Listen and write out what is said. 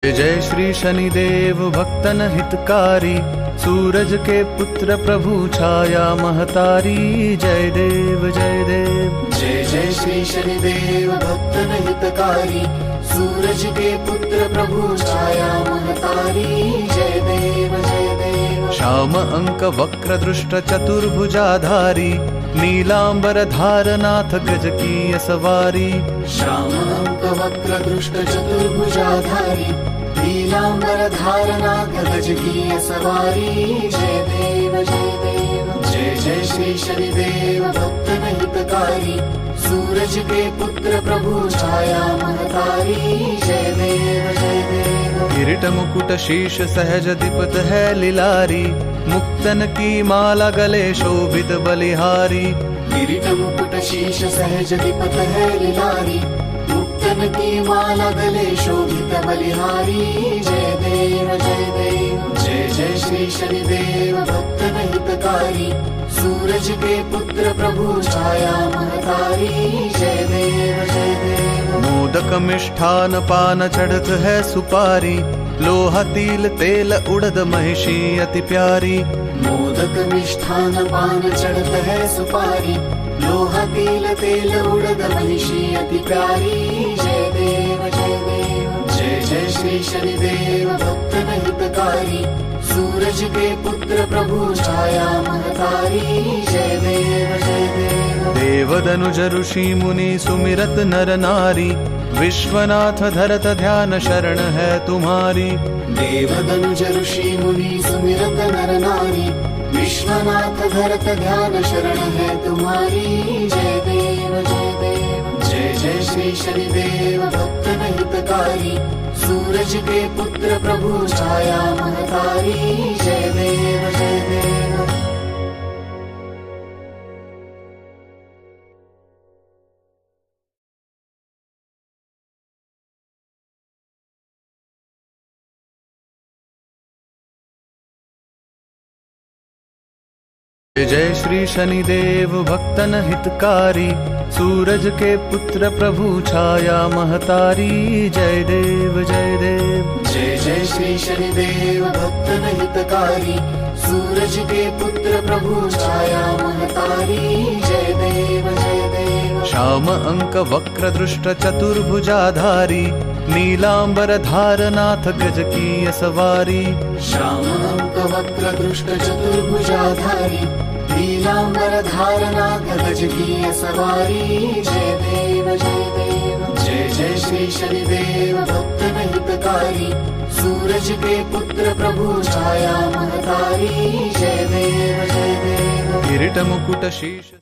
जय श्री शनिदेव भक्तन हितकारी, सूरज के पुत्र प्रभु छाया महतारी। जय देव जय देव। जय जय श्री शनिदेव भक्तन हितकारी, सूरज के पुत्र प्रभु छाया महतारी। जय देव जय देव। श्याम अंक वक्र दृष्ट चतुर्भुजाधारी, नीलांबर धारनाथ गज की सवारी। श्याम अंक वक्र दृष्ट चतुर्भुजाधारी, नीलांबर धारनाथ गज की सवारी। जय देव जय देव। जय जय श्री शनिदेव भक्तन हितकारी, सूरज के पुत्र प्रभु छाया महतारी। जय देव जय देव। किरीट मुकुट शीश सहज दीपत है लिलारी, मुक्तन की माला गले शोभित बलिहारी। किरीट मुकुट शीश सहज दीपत है लिलारी, मुक्तन की माला गले शोभित बलिहारी। जय देव जय देव। जय जय श्री शनिदेव भक्तन हितकारी, सूरज के पुत्र प्रभु छाया महतारी। जय देव जय देव। मोदक मिष्ठान पान चढ़त है सुपारी, लोहा तिल तेल उड़द महिषी अति प्यारी। मोदक मिष्ठान पान चढ़त है सुपारी, लोहा तिल तेल उड़द महिषी अति प्यारी। जय देव जय देव। जय जय श्री शनिदेव भक्तन हितकारी, सूरज के पुत्र प्रभु छाया महतारी। जय देव जय देव। देवदनुज ऋषि मुनि सुमिरत नर नारी, विश्वनाथ धरत ध्यान शरण है तुम्हारी। देवदनुज ऋषि मुनि सुमिरत नर नारी, विश्वनाथ धरत ध्यान शरण है तुम्हारी। जय देव जय देव। जय जय श्री शनिदेव भक्तन हितकारी, सूरज के पुत्र प्रभु छाया महतारी। जय देव जय देव। जय श्री शनिदेव भक्तन हितकारी, सूरज के पुत्र प्रभु छाया महतारी। जय देव जय देव। जय जय श्री शनिदेव भक्तन हितकारी, सूरज के पुत्र प्रभु छाया महतारी। जय देव जय देव। श्याम अंक वक्र दृष्ट चतुर्भुजाधारी, नीलांबर धारनाथ गज की सवारी। श्याम अंक वक्र दृष्ट चतुर्भुजाधारी, नीलांबर धारनाथ गज की सवारी। जय देव जय देव। जय जय श्री शनिदेव भक्तन हितकारी, सूरज के पुत्र प्रभु छाया महतारी। जय देव जय देव। किरीट मुकुट शीश